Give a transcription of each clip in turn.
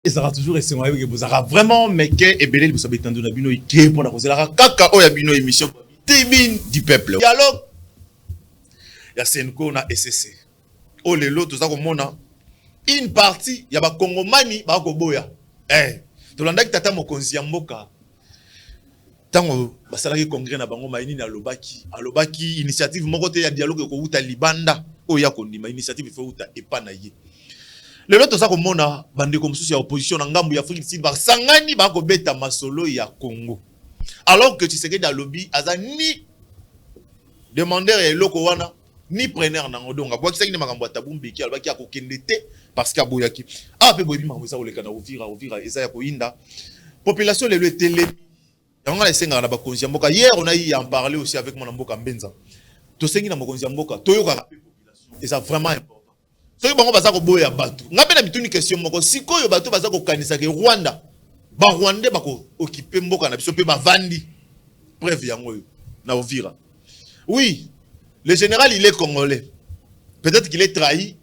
Et ça va toujours rester avec vous. Vraiment, mais que Ebele, vous savez, tant de Nabino, qui est pour la cause. La kaka, oh, yabino émission. Tibin du peuple. Dialogue. Il y a Senko, na SSC. Oh, les lots, tout ça, comme on a. Une partie, il y a Kongomani, Bakoboya. Eh, tu l'as dit, tata mokonzi ya mboka. Tango, basalaki congrès na bango maini na alobaki initiative moko te ya dialogue ko uta libanda. Oh, ya kondima initiative il faut uta epana ye. Le lot ça komona bande comme souci ya opposition na ngambu ya Afrique du Sud basangani ba ko beta masolo ya Congo. Alors que tu sais que dans lobby aza ni demandeur et loko wana ni preneur na ngodonga. Kwa kisaki ni makambo tabumbi ki alobaki akokende te parce que aboyaki. Ah pe boyebi makambo ça oleka na ovira eza ya koinda. Population le télé. Hier on a eu à en parler aussi avec mon amboka Mbenza. To sengi na mokonzi ya mboka toyoka et ça vraiment important. Soki bango baza ko boya bato. Ngabe na bituni question moko sikoyo bato baza ko kanisa ke Rwanda. Ba Rwandais bako occuper mboka na biso pe ba vandi. Preuve yango yo na Ovira. Oui, le général il est congolais. Peut-être qu'il est trahi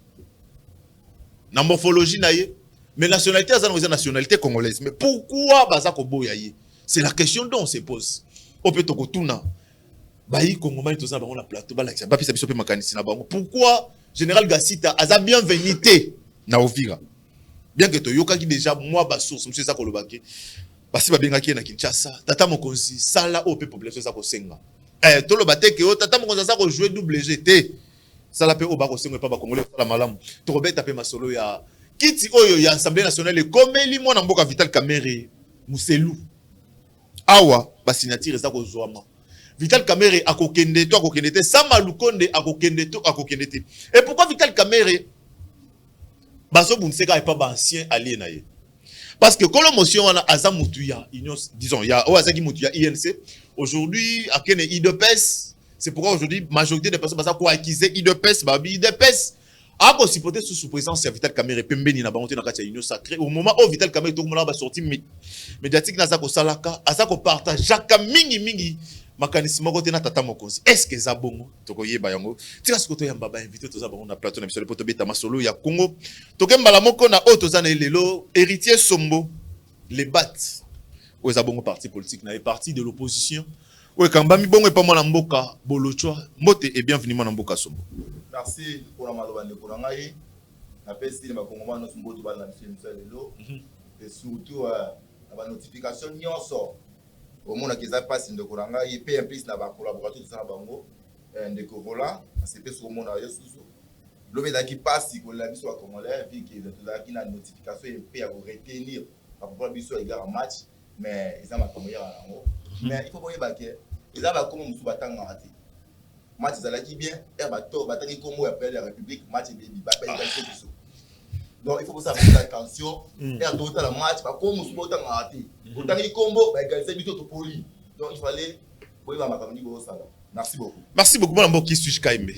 na morphologie na ye, mais nationalité aza na nationalité congolaise. Mais pourquoi baza ko boya ye? C'est la question dont on se pose. Au peut tokotuna bayi Congomani to ça bango na plateau ba la ba pisa biso pe makanisi na bango. Pourquoi général Gassita aza bienvenue na Ovira? Bien que to yokaki déjà moi ba source monsieur ça kolobaki. Basi ba bengaki na Kinshasa, tata mokonzi sala au pe population ça ko senga. To lo bateke o tata mokonzi ça ko jouer double GT. Sala pe o ba ko senga pa ba congolais la malamu. To ko beta pe masolo ya kiti oyo ya Assemblée nationale komeli mwana mboka Vital Kamerhe Muselu. Awa ba signature za ko zoama. Vital Kamerhe akokende to akokende te Sama Lukonde akokende to akokende te. Et pourquoi Vital Kamerhe baso bunseka et pas ba ancien allié na ye? Parce que quand motion wana aza mutuya union disons il y a ozaki mutuya INC aujourd'hui à Kene IDPS, c'est pourquoi aujourd'hui majorité des personnes baza ko acquiser IDPS babi IDPS a ko supporter sous présence de Vital Kamerhe pembeni na bangote na kati ya union sacrée au moment où Vital Kamerhe to mona ba sorti médiatique na za ko salaka aza ko partage mingi makanisi moko te na tata mokonzi. Est-ce que za bongo tokoyeba yango tika sikoto ya mbaba invité to za bango na plateau na biso le poto beta masolo ya Congo tokembala moko na auto za na lelo héritier Sombo les bat o za bongo parti politique na parti de l'opposition o kamba mi bongo e pa mwana mboka bolochwa mbote et bienvenue mwana mboka Sombo. Merci pour la malobande pour ngai na pesi ma kongomano Sombo to bala na biso lelo et surtout la notification nyonso au monde qui a passé de Kuranga, il paye un plus dans la collaboration de Sanabango, de Corolla, c'est plus au monde ailleurs sous. L'homme qui passe, il a mis sur la Congolais, puis qu'il a une notification, il paye à retenir, à pouvoir bien sûr égal en match, mais ils ont ma commune en haut. Mais il faut voir que ils ont comme nous battant en raté. Match, ils ont qui bien, et bateau, battant comme appelle la République, match, il va payer quelque chose. Donc il faut que ça fasse attention et à tout le match pas comme nous autant raté autant les combos bah égaliser vite au poli donc il fallait voir ma famille pour ça. Merci beaucoup mon qui suis Kaimbe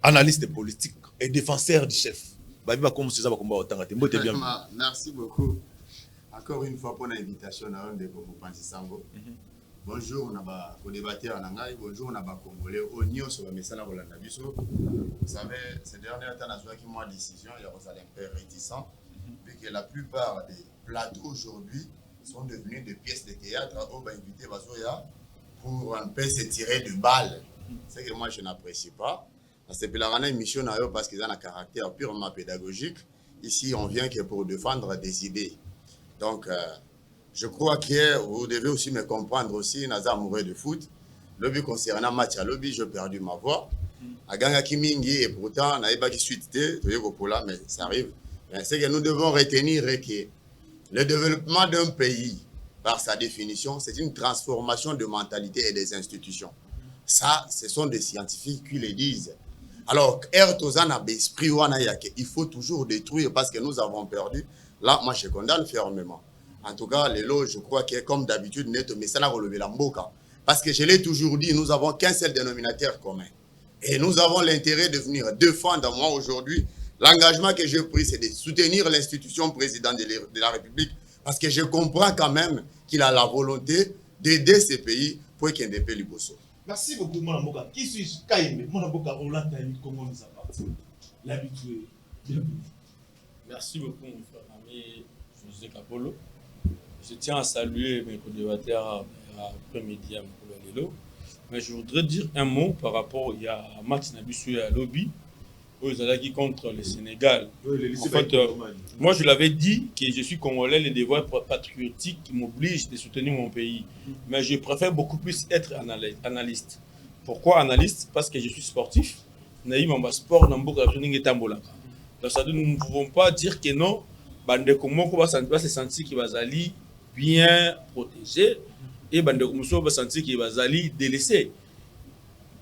analyste politique et défenseur du chef bah il va comme ça va combat autant raté mbote bien. Merci beaucoup encore une fois pour l'invitation à un de Kopanzi Sango. Bonjour, on a débatteur en anglais. Bonjour, on a congolais. Au niveau sur le message de la Nabiso. Vous savez, ces derniers temps, on a pris une décision. Il y a un peu réticent. Vu que la plupart des plateaux aujourd'hui sont devenus des pièces de théâtre. On va inviter Bazoya pour un peu se tirer de balles. C'est que moi, je n'apprécie pas. C'est que la émission parce qu'ils ont un caractère purement pédagogique. Ici, on vient que pour défendre des idées. Donc, je crois que vous devez aussi me comprendre aussi, Naza amoureux de foot. Le but concernant match à lobby, j'ai perdu ma voix. À Ganga Kimingi, et pourtant, n'a pas de suite, mais ça arrive. C'est que nous devons retenir que le développement d'un pays, par sa définition, c'est une transformation de mentalité et des institutions. Ça, ce sont des scientifiques qui le disent. Alors, il faut toujours détruire parce que nous avons perdu. Là, moi, je condamne fermement. En tout cas, les lots, je crois que comme d'habitude, mais ça n'a relevé la mboka. Parce que je l'ai toujours dit, nous n'avons qu'un seul dénominateur commun. Et nous avons l'intérêt de venir défendre, moi aujourd'hui, l'engagement que j'ai pris, c'est de soutenir l'institution présidente de la République. Parce que je comprends quand même qu'il a la volonté d'aider ces pays pour qu'il y ait des pays bosso. Merci beaucoup, mon mboka. Qui suis-je? Kaïme, mon mboka, Roland Taïmi, comment nous appartient? L'habitué. Merci beaucoup, mon frère Ami. Je José Capolo. Je tiens à saluer mes co-débatteurs après-midi à Mokolo. Mais je voudrais dire un mot par rapport à Max Nabisu et à Lobby, aux Alaki contre le Sénégal. En fait, moi je l'avais dit que je suis congolais, les devoirs patriotiques m'obligent de soutenir mon pays. Mais je préfère beaucoup plus être analyste. Pourquoi analyste? Parce que je suis sportif. Naïm en sport, nous ne pouvons pas dire que non, Bande Komoko va se sentir qu'il va aller bien protégé et Bande Komoko va se sentir qu'il va aller délaissé.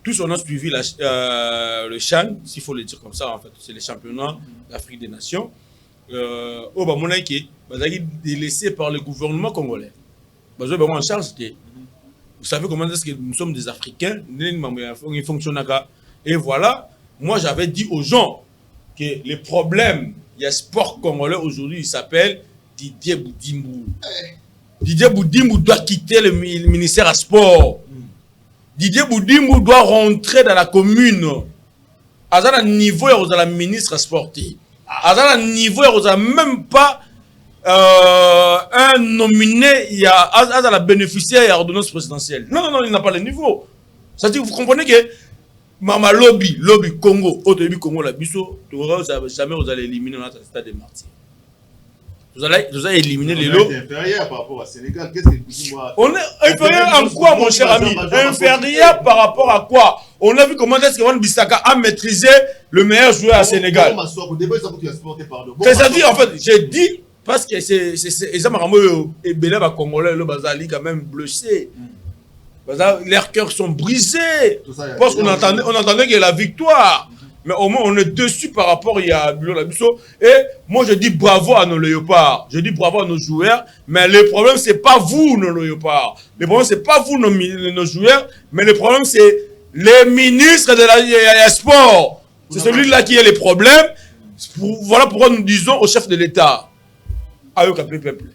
Tous on a suivi le CHAN, s'il faut le dire comme ça, en fait, c'est le championnat d'Afrique des Nations. Au Bamonaïki, va aller délaissé par le gouvernement congolais. En charge que vous savez comment est-ce que nous sommes des Africains, ils fonctionnent. Et voilà, moi j'avais dit aux gens que le problème, il y a sport congolais aujourd'hui, il s'appelle Didier Boudimou. Didier Boudimou doit quitter le ministère à sport. Didier Boudimou doit rentrer dans la commune. À un niveau, il y a le ministre sportif. À un niveau, il n'y a même pas un nominé, il y a la bénéficiaire à l'ordonnance présidentielle. Non, il n'a pas le niveau. C'est-à-dire, vous comprenez que Mama lobby Congo, au début Congo, la biso, jamais vous allez éliminer notre stade de martyrs. Vous allez éliminer les lots. Inférieur par rapport à Sénégal. Qu'est-ce que vous dites, moi? On est inférieur en quoi, mon cher ami? Inférieur par rapport à quoi? On a vu comment est-ce que Wan Bissaka a maîtrisé le meilleur joueur à Sénégal. C'est-à-dire, en fait, j'ai dit, parce que c'est et Belaba Congolais, le Bazali, quand même blessé. Leurs cœurs sont brisés. Parce qu'on entendait qu'il y a la victoire. Mais au moins, on est dessus par rapport à Bilo Bisso. Et moi, je dis bravo à nos léopards. Je dis bravo à nos joueurs. Mais le problème, ce n'est pas vous, nos léopards. Le problème, ce n'est pas vous, nos joueurs. Mais le problème, c'est les ministres de la sport. C'est celui-là qui a les problèmes. Voilà pourquoi nous disons au chef de l'État. Ayo Kapé peuple.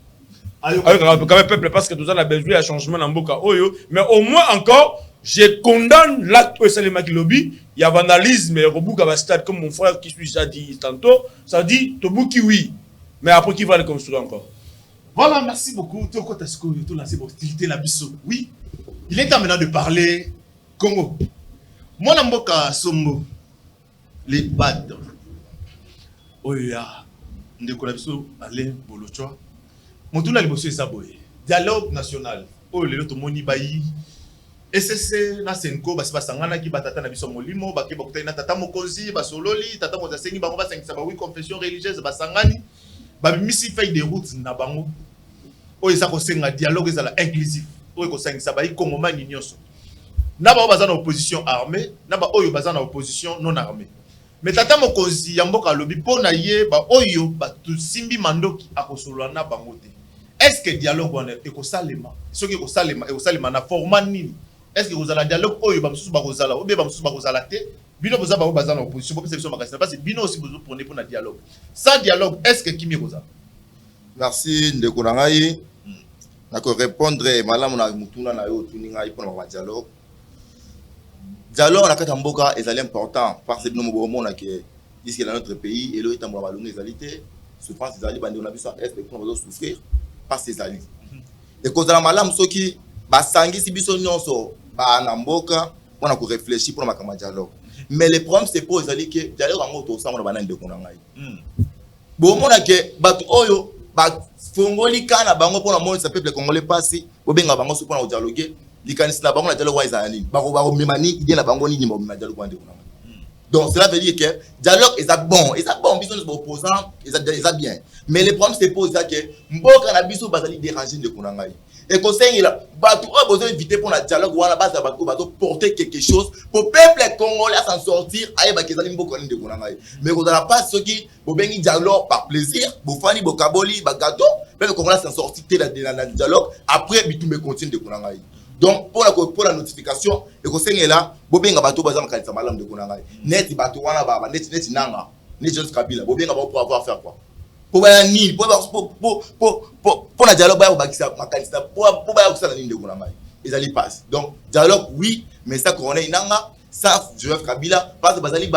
Ayo Kapé peuple, parce que tout ça, on a besoin d'un changement dans Mboka Oyo. Mais au moins encore, je condamne l'acte de Salema Kilobi. Il y a vandalisme et Robou Gabastad, comme mon frère qui suis déjà dit tantôt. Ça dit Tobuki oui. Mais après, qui va le construire encore? Voilà, merci beaucoup. Oui, il est temps maintenant de parler Congo. Moi, Namboka Sombo, les BAD. Oya, Ndekolabiso, Alain Bolochoa. Mon tour là, le bossé Zaboye. Dialogue national. Oh, le loto moni bayi. SSC na senko basi basangana ki batata na biso molimo bake bakutana tata mokonzi basololi tata mozasengi bango basangisa ba oui confession religieuse basangani babimisi feuille de route na bango oyo eza kosenga dialogue ezala inclusif oyo kosangisa ba ikongomani nyonso na ba baza na opposition armée na ba oyo baza na opposition non armée mais tata mokonzi ya mboka lobi pona ye ba oyo batusimbi mandoki akosolola na bango te. Est-ce que dialogue wana ekosalema soki ekosalema na format nini? Est-ce que vous avez un dialogue ou vous avez une opposition? Parce que Bino aussi besoin pour un dialogue. Sans dialogue, est-ce que Kimi Rosa? Merci de Kourangaï. D'accord, répondre madame na mutuna na yo tuninga pour le dialogue. Dialogue na katamboka est important parce que nous avons que ici dans notre pays et le temps ba longue égalité, souffrance des alliés bandi on a vu ça est qu'on va souffrir par ces alliés. Et cause la malam soki basangi si biso nyonso ba na mboka on a ko réfléchir pour makama dialogue. Mais le problème c'est pour les alliés que dialogue en moto ça on va na ndeko na ngai. Bon mona ke batu oyo ba fongoli kana bango pour na monde peuple congolais passer obenga bango so pour na dialoguer likanisi na bango na dialogue wa izali ba ko memani idée na bango ni mo na dialogue wa ndeko na ngai. Donc cela veut dire que dialogue est bon biso les opposants est bien. Mais le problème c'est pour ça que mboka na biso bazali déranger ndeko na ngai. Et conseil là batu a besoin d'éviter pour la dialogue wana base batu bato porter quelque chose pour peuple congolais s'en sortir aye ba kezali mboka ndeko na ngai. Mais ko dala pas ce qui bo bengi dialogue par plaisir bo fani bo kaboli ba gâteau peuple congolais s'en sortir dans dialogue après bitumbe continue ndeko na ngai. Donc pour la notification et conseil là bo benga bato baza makalisa malam ndeko na ngai. Net bato wana ba net nanga ni Joseph Kabila bo benga ba pour avoir faire quoi? Pour la dialogue, pour ils allaient passer. Donc, dialogue, oui, mais ça, qu'on est inanga, ça, Joseph Kabila, parce que Bazali,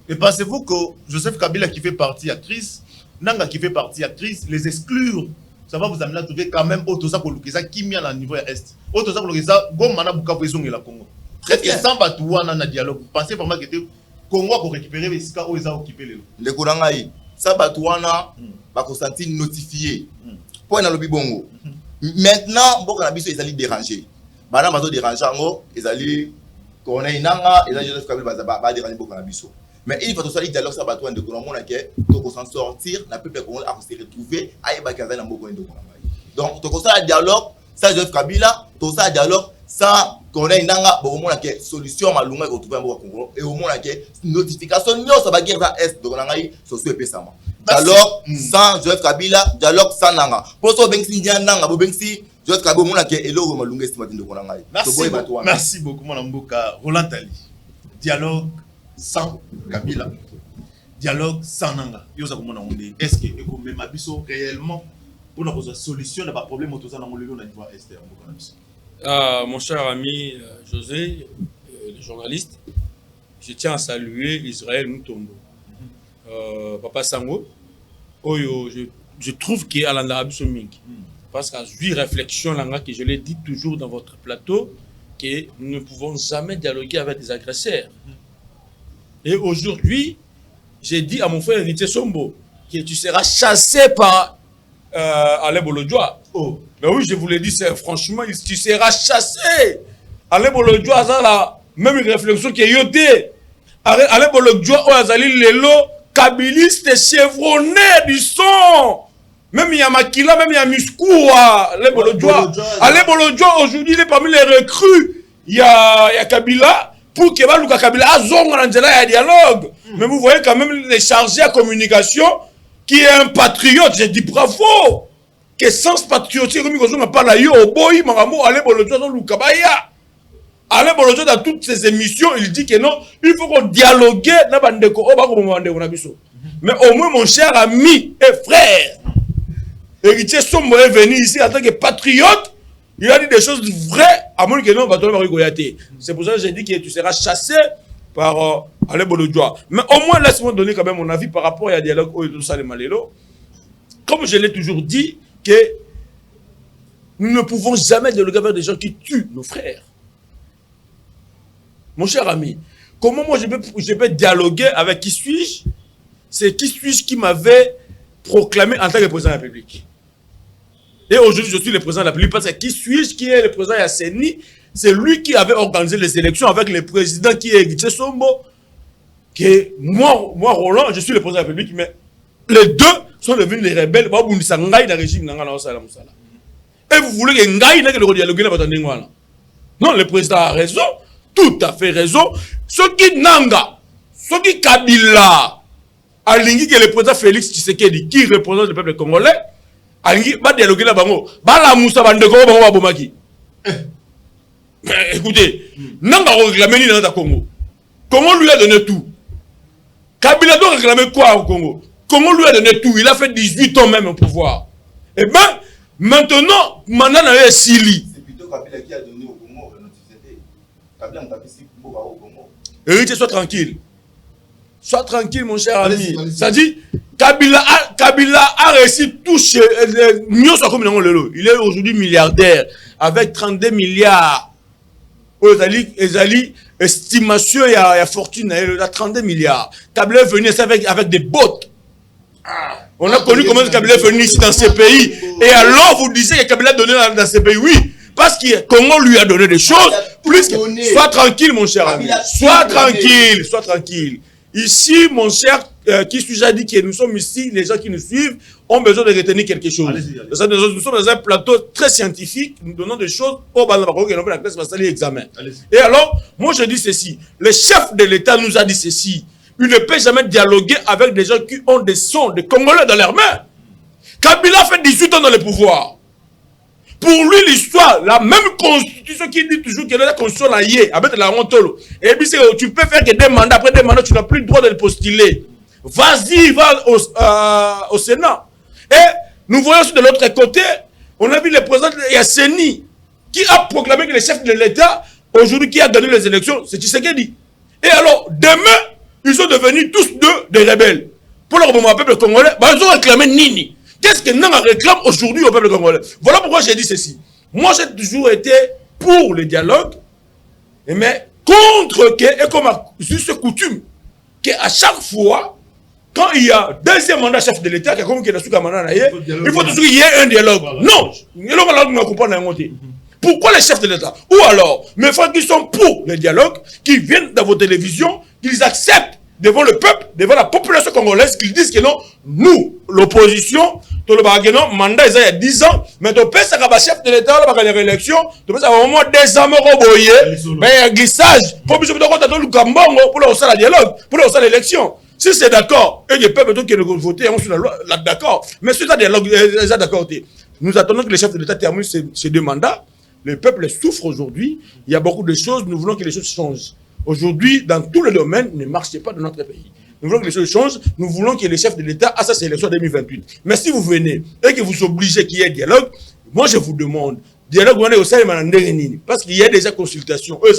et pensez-vous que Joseph Kabila, qui fait partie actrice, Nanga qui fait partie actrice, les exclure. Ça va vous amener à trouver quand même autre ça pour ça qui mis à niveau est. Autre ça pour ça, Gomana Bukavu et la Congo. Est-ce que sans Batouana na dialogue, vous pensez vraiment que Congo pour récupérer les Sika où ils ont occupé les. Le Kourangaï, ça Batouana va consentir notifié. Point dans le bibongo. Maintenant, beaucoup d'habitants ils allaient déranger. Madame va déranger en ils allaient qu'on ait inanga, ils allaient Joseph Kabila va déranger beaucoup d'habitants. Mais il faut que le dialogue ça Batouana de Kourangaï que s'en sortir, la peuple congolais a se retrouver à Ibakaza dans beaucoup de Kourangaï. Donc tout ça dialogue, ça Joseph Kabila, tout ça dialogue, ça qu'on ait inanga, beaucoup moins que solution malunga que trouver en Congo et au moins que notification non ça va guerre à est de Kourangaï socio épésamment. Dialogue sans Joseph Kabila, dialogue sans Nanga. Pour ça, Bengsi Nanga, Bengsi, Joseph Kabila, mon aké, et l'eau, Malungue, c'est Martin de Konangai. Merci beaucoup, mon amboka. Roland Tali. Dialogue sans Kabila. Dialogue sans Nanga. Est-ce que même abisso réellement pour une solution n'a pas de problème autour de ça dans le niveau est. Mon cher ami José, le journaliste, je tiens à saluer Israël Moutombo. Papa Sango. Je trouve qu'il y a l'Arabie Saoudite. Parce qu'à une réflexion, que je l'ai dit toujours dans votre plateau, que nous ne pouvons jamais dialoguer avec des agresseurs. Et aujourd'hui, j'ai dit à mon frère Héritier Sombo que tu seras chassé par Alain Bolodjoa. Oh. Mais oui, je vous l'ai dit, franchement, tu seras chassé. Alain Bolodjoa, ça la même réflexion qu'il y a eu. Alain Bolodjoa, Azali Lelo, Kabiliste chevronné du son. Même il y a Makila, même il y a Muskoua, Alain Bolodjoa. Alain Bolodjoa, aujourd'hui, il est parmi les recrues. Il y a Kabila, pour que Balouka Kabila a zong en dialogue. Mais vous voyez quand même les chargés à communication, qui est un patriote, j'ai dit bravo. Que sans patriotique, comme on n'a pas la yo, boy, Maramo, Alain Bolodjoa, dans Loukabaya. Alain Bolodjoa, dans toutes ses émissions, il dit que non, il faut qu'on dialogue. Mais au moins, mon cher ami et frère, Héritier Sombo est venu ici en tant que patriote. Il a dit des choses vraies. À moins que non, c'est pour ça que j'ai dit que tu seras chassé par Alain Bolodjoa. Mais au moins, laisse-moi donner quand même mon avis par rapport à dialogue au Malélo. Comme je l'ai toujours dit, que nous ne pouvons jamais dialoguer avec des gens qui tuent nos frères. Mon cher ami, comment moi je peux dialoguer avec qui suis-je? C'est qui suis-je qui m'avait proclamé en tant que président de la République. Et aujourd'hui, je suis le président de la République parce que qui suis-je qui est le président Yasseni? C'est lui qui avait organisé les élections avec le président qui est Héritier Sombo. Moi, Roland, je suis le président de la République, mais les deux sont devenus les rebelles. Et vous voulez que Ngaï n'a que le dialogue? Non, le président a raison. Tout à fait raison. Ce qui Nanga, ce qui Kabila, Alingi que le président Félix Tshisekedi, qui représente le peuple congolais, Alingi va dialoguer là-bas. Bala Moussa Bandeko, Bango Bomaki. Écoutez, Nanga a réclamé dans le Congo. Congo lui a donné tout. Kabila doit réclamer quoi au Congo? Congo lui a donné tout. Il a fait 18 ans même au pouvoir. Eh bien, maintenant, maintenant, il y a Sili. C'est plutôt Kabila qui a donné au Congo notre société. Kabila n'a pas fait si pour au Congo. Héritier, sois tranquille. Sois tranquille, mon cher ami. Ça dit, Kabila a réussi tout chez nous. Il est aujourd'hui milliardaire avec 32 milliards. Estimation, il y a fortune, il a 32 milliards. Kabila est venu avec des bottes. On a connu comment Kabila est venu ici dans ces pays. Et alors, vous disiez que Kabila a donné dans ces pays. Oui, parce que Congo lui a donné des choses. Plus que... Sois tranquille, mon cher ami. Sois tranquille, sois tranquille. Ici, mon cher, qui suis-je a dit que nous sommes ici, les gens qui nous suivent ont besoin de retenir quelque chose. Nous sommes dans un plateau très scientifique, nous donnons des choses au examen. Et alors, moi je dis ceci, le chef de l'État nous a dit ceci, il ne peut jamais dialoguer avec des gens qui ont des sons, des Congolais dans leurs mains. Kabila fait 18 ans dans le pouvoir. Pour lui, l'histoire, la même constitution qui dit toujours que la constitution là y est, avec la Rontolo. Et puis tu peux faire que des mandats, après des mandats, tu n'as plus le droit de le postuler. Vas-y, va au Sénat. Et nous voyons de l'autre côté, on a vu le président Yasseni, qui a proclamé que le chef de l'État, aujourd'hui, qui a gagné les élections, c'est Tshisekedi. Et alors, demain, ils sont devenus tous deux des rebelles. pour le peuple congolais, ils ont réclamé Nini. Qu'est-ce que Nanga réclame aujourd'hui au peuple congolais? Voilà pourquoi j'ai dit ceci. Moi, j'ai toujours été pour le dialogue, mais contre, et comme juste coutume, qu'à chaque fois, quand il y a deuxième mandat chef de l'État, comme il y a il faut toujours qu'il y ait un dialogue. Non, pourquoi les chefs de l'État? Ou alors, mes frères qui sont pour le dialogue, qui viennent dans vos télévisions, qu'ils acceptent devant le peuple, devant la population congolaise, qu'ils disent que non, nous, l'opposition, tout le mandat il y a 10 ans, mais tu peux ça chef de l'État, la réélection, tu peux ça au moins 2 ans, mais il y a glissage, pour que je me donne pour le dialogue, pour le l'élection. Si c'est d'accord, et le peuple qui est voté, on est d'accord, mais si c'est dialogue, d'accord, nous attendons que les chefs de l'État terminent ces 2 mandats. Le peuple souffre aujourd'hui, il y a beaucoup de choses, nous voulons que les choses changent. Aujourd'hui, dans tous les domaines, ne marchez pas dans notre pays. Nous voulons que les choses changent, nous voulons que les chefs de l'État à sa élection 2028. Mais si vous venez et que vous obligez qu'il y ait dialogue, moi je vous demande, dialogue, parce qu'il y a déjà consultations. Eux,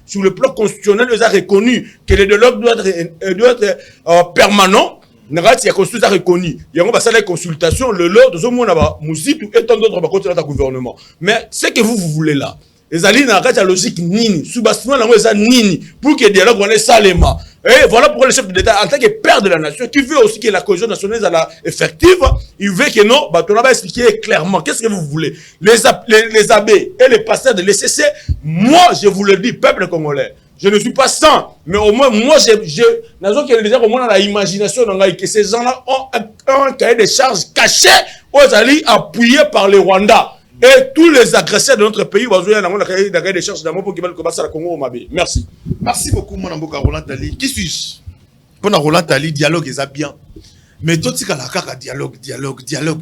sur le plan constitutionnel, eux ont reconnu que le dialogue doit être permanent. Il y a consultation reconnue. Il y a une consultation, le lot, de ce monde, et tant d'autres contre le gouvernement. Mais ce que vous voulez là, les alliés n'ont pas de logique nini. Sous-bastiment, nini. Pour que le dialogue soit salema. Et voilà pourquoi le chef de l'État, en tant que père de la nation, qui veut aussi que la cohésion nationale soit effective, il veut que non, on va expliquer clairement qu'est-ce que vous voulez. Les abbés et les pasteurs de l'ECC, moi, je vous le dis, peuple congolais, je ne suis pas sans, mais au moins, moi, au moins dans l'imagination, que ces gens-là ont un cahier de charges caché aux alliés appuyés par les Rwandais. Et tous les agresseurs de notre pays, ils ont un cahier de charges d'amour pour qu'ils veulent commencer à Congo au Mabé. Merci. Merci beaucoup, mon amboka Roland Tali. Qui suis-je? Pour Roland Tali, dialogue est bien. Mais tout ce qu'il y a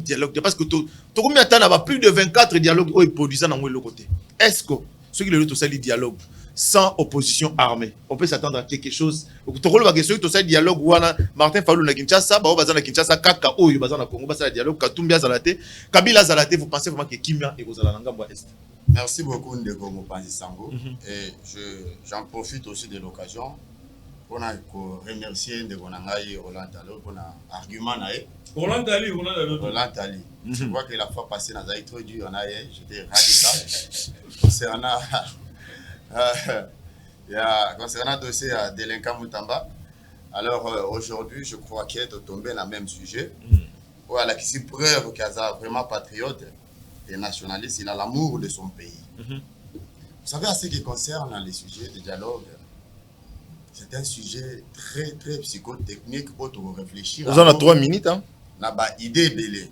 dialogue. Parce que tout le monde a plus de 24 dialogues qui produisent dans le côté. Est-ce que ceux qui le disent, c'est dialogue sans opposition armée? On peut s'attendre à quelque chose. Ceux qui dialogue, Martin Fayulu na Kinshasa, Baza na Kinshasa, Kaka Oyo, Baza na Congo, Baza dialogue, Katumbi Azalate, Kabila Azalate, vous pensez vraiment que Kimia et Rosala Nangamba Est? Merci beaucoup, Ndeko Mopanzi Sango. Et j'en profite aussi de l'occasion pour remercier Ndeko Nangaï Roland Tali pour l'argument. Roland Tali. Je vois que la fois passée, nous avons introduit, j'étais radical concernant le dossier délinquant Moutamba. Alors aujourd'hui, je crois qu'il est tombé dans le même sujet. Voilà, qui s'y preuve qu'il est vraiment patriote et nationaliste, il a l'amour de son pays. Vous savez, à ce qui concerne les sujets de dialogue, c'est un sujet très, très psychotechnique pour réfléchir. Vous en avez 3 minutes, hein? Idée belée.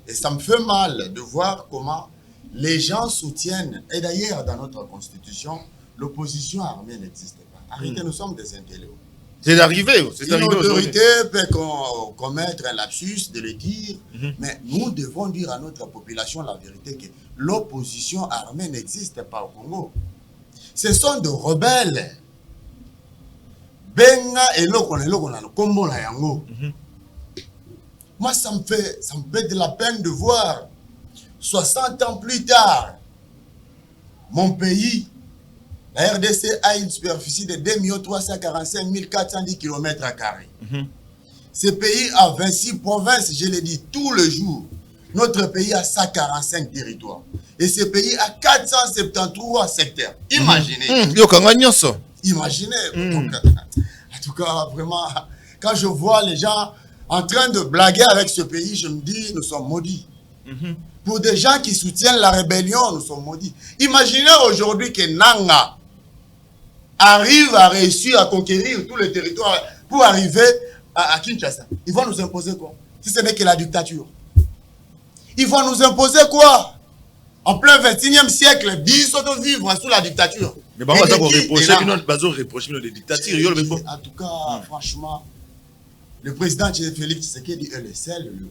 Et ça me fait mal de voir comment les gens soutiennent, et d'ailleurs dans notre constitution, l'opposition armée n'existe pas. Arrêtez, nous sommes des intellectuels. C'est arrivé. Une autorité peut commettre un lapsus de le dire, mais nous devons dire à notre population la vérité que l'opposition armée n'existe pas au Congo. Ce sont des rebelles. Benga et l'Okonalo, la yango. Moi, ça me fait de la peine de voir 60 ans plus tard, mon pays, la RDC a une superficie de 2 345 410 km². Ce pays a 26 provinces, je l'ai dit tous les jours. Notre pays a 145 territoires. Et ce pays a 473 secteurs. Imaginez. Imaginez. Donc, en tout cas, vraiment, quand je vois les gens en train de blaguer avec ce pays, je me dis, nous sommes maudits. Pour des gens qui soutiennent la rébellion, nous sommes maudits. Imaginez aujourd'hui que Nanga arrive à réussir à conquérir tous les territoires pour arriver à Kinshasa. Ils vont nous imposer quoi? Si ce n'est que la dictature. Ils vont nous imposer quoi? En plein 21e siècle, vivre sous la dictature. Mais on va reprocher les dictatures. En tout cas, franchement, le président Félix Tshisekedi est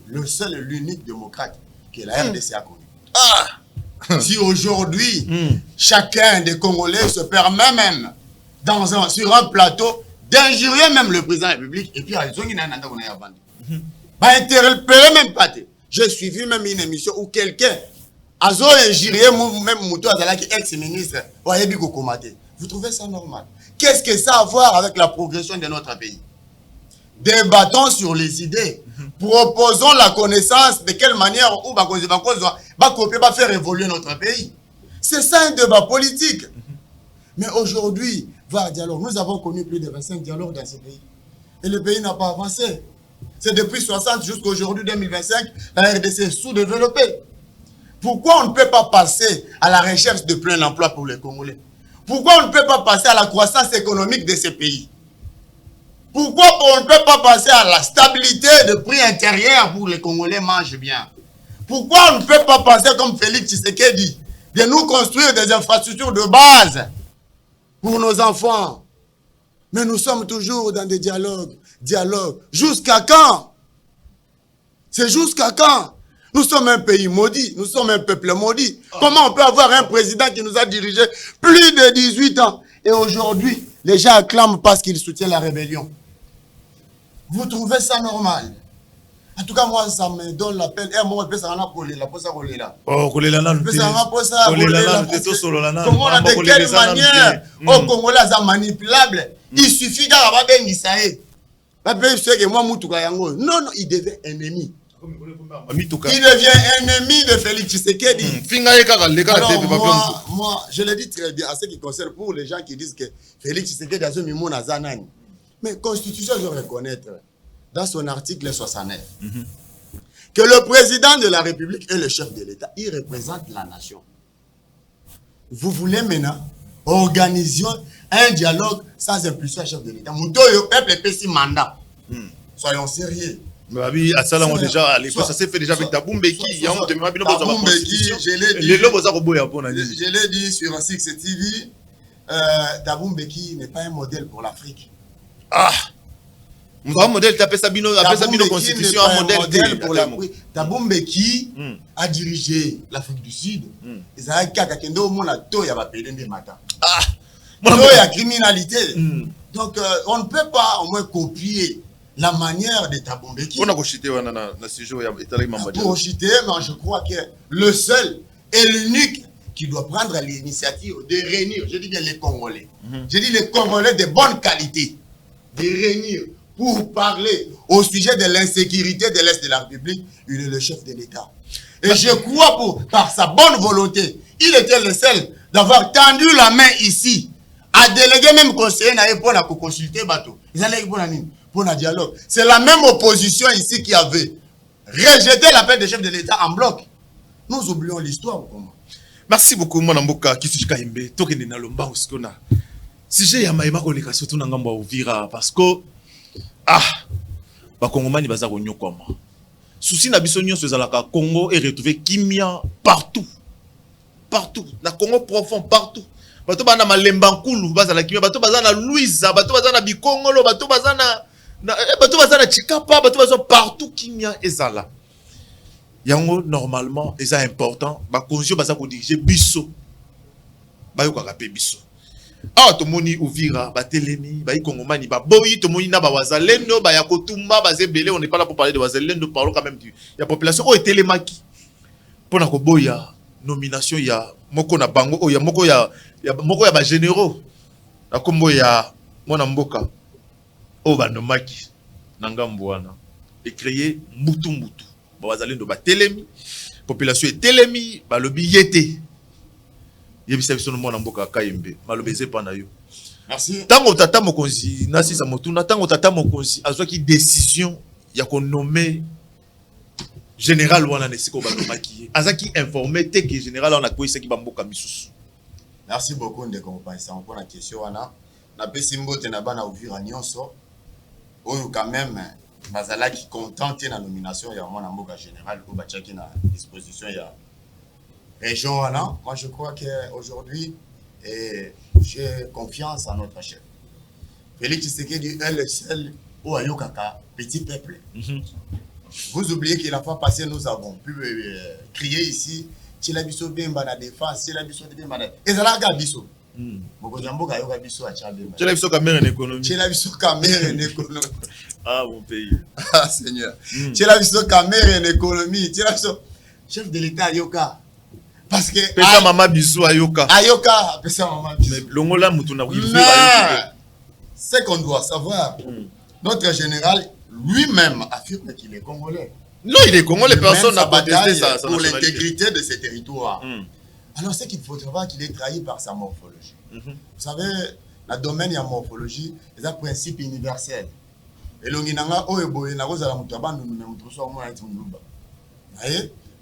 le seul et l'unique démocrate que la RDC a connu. Si aujourd'hui, chacun des Congolais se permet même sur un plateau d'injurier même le président de la République, et puis interpeller même pas. J'ai suivi même une émission où quelqu'un a injurié même Moutou Azalaki, ex-ministre, vous trouvez ça normal? Qu'est-ce que ça a à voir avec la progression de notre pays? Débattons sur les idées. Proposons la connaissance de quelle manière on va faire évoluer notre pays. C'est ça un débat politique. Mais aujourd'hui, voir dialogue. Nous avons connu plus de 25 dialogues dans ce pays. Et le pays n'a pas avancé. C'est depuis 60 jusqu'à aujourd'hui 2025, la RDC est sous-développée. Pourquoi on ne peut pas passer à la recherche de plein emploi pour les Congolais? Pourquoi on ne peut pas passer à la croissance économique de ces pays? Pourquoi on ne peut pas passer à la stabilité de prix intérieur pour les Congolais mangent bien? Pourquoi on ne peut pas passer comme Félix Tshisekedi de nous construire des infrastructures de base pour nos enfants? Mais nous sommes toujours dans des dialogues. Jusqu'à quand? C'est jusqu'à quand? Nous sommes un pays maudit. Nous sommes un peuple maudit. Comment on peut avoir un président qui nous a dirigé plus de 18 ans? Et aujourd'hui, les gens acclament parce qu'ils soutiennent la rébellion. Vous trouvez ça normal? En tout cas, moi, ça me donne la peine. Et moi, je peux ça pour la posa là. Oh, kolela na de quelle manière au Congolais c'est manipulable? Il suffit d'avoir bien Isaïe. Non, il devient ennemi. Il devient ennemi de Félix Tshisekedi. Alors moi, je le dis très bien à ce qui concerne pour les gens qui disent que Félix Tshisekedi a mis mon azanani. Mais la Constitution, je reconnaître dans son article 69 que le président de la République est le chef de l'État. Il représente la nation. Vous voulez maintenant organiser un dialogue sans impulser le chef de l'État. Le peuple peut si mandat. Soyons sérieux. Mais ça s'est fait déjà avec Tabumbeki. Je l'ai dit sur Six TV. Tabumbeki n'est pas un modèle pour l'Afrique. Ah! Un modèle, tu appelles ça bino constitution, un modèle pour l'Afrique. Tabumbeki a dirigé l'Afrique du Sud. Ils ont dit au monde il y a des matin. Ah! Il y a criminalité. Donc, on ne peut pas au moins copier la manière de Tabumbeki. On a rejeté dans ce jour. Pour rejeter, mais je crois que le seul et l'unique qui doit prendre l'initiative de réunir, je dis bien les Congolais, je dis les Congolais de bonne qualité, de réunir pour parler au sujet de l'insécurité de l'Est de la République, il est le chef de l'État. Et je crois par sa bonne volonté, il était le seul d'avoir tendu la main ici, à déléguer même conseiller pour consulter bateau. Ils allaient pour un dialogue. C'est la même opposition ici qui avait rejeté l'appel des chefs de l'État en bloc. Nous oublions l'histoire. Merci beaucoup, mon amboka Kisuchika Imbe. Tokende na lomba usikona. Sujet ya maïma koleka surtout na ngambo Uvira parce que ba Kongomani baza ko nyokoma. Souci na biso nyonso ezalaka Congo et retrouver kimia partout. Partout, na Congo profond partout. Bato bana malemba nkulu bazala kimia, bato bazana Louisa, bato bazana Bikongolo, bato bazana Chikapa, bato bazana partout kimia ezala. Yango normalement c'est important ba konzio baza ko diriger biso ba yo ka pe biso tomoni Uvira ba telemi ba Kongomani ba boyi tomoni na ba wazalendo ba ya kotumba ba zebele. On n'est pas là pour parler de wazalendo, parlons quand même de la population o etelemaki pona ko boya nomination ya moko na bango o ya moko ya ba généraux na kombo ya mona mboka o ba nomaki na ngambo wana et créer mutu bazalendo ba telemi population est telemi ba lobi yete yebisa biso no mona mboka Kayembe malobeze pa na yo. Merci. Tango tata mokonzi na sisa motuna tango tata mokonzi azwaki décision ya ko nommer général wana nesiko ba nomaki azaki informé te que général on a koisa ki ba mboka misusu. Merci beaucoup de comprendre ça pour la question wana na pesi mbote na bana Uvira nyonso oyo quand même Bazala qui contente la nomination il y a mon amboka général ou bachaki na disposition il y a région là. Moi je crois que aujourd'hui j'ai confiance en notre chef Félix Tshisekedi est le seul au ayokaka petit peuple. Vous oubliez qu'il a pas passé, nous avons pu crier ici Tila biso bemba na défense, Tila biso bemba na ezala ga biso. Mokozamboka yoka biso a chabe. Tila biso caméra en économie. Tila biso caméra en économie. Ah mon pays. Ah Seigneur. Tila biso caméra en économie, tila biso chef de l'État yoka. Parce que pesa mama biso ayoka. Ayoka pesa mama biso. Mais longola mutu na ce qu'on doit savoir. Notre général lui-même affirme qu'il est congolais. Non, il est congolais, personne n'a bataille contesté ça. pour l'intégrité de ses territoires. Mm. Alors, c'est qu'il faut savoir qu'il est trahi par sa morphologie. Mhm. Vous savez, le domaine de la morphologie, c'est un principe universel. Et nous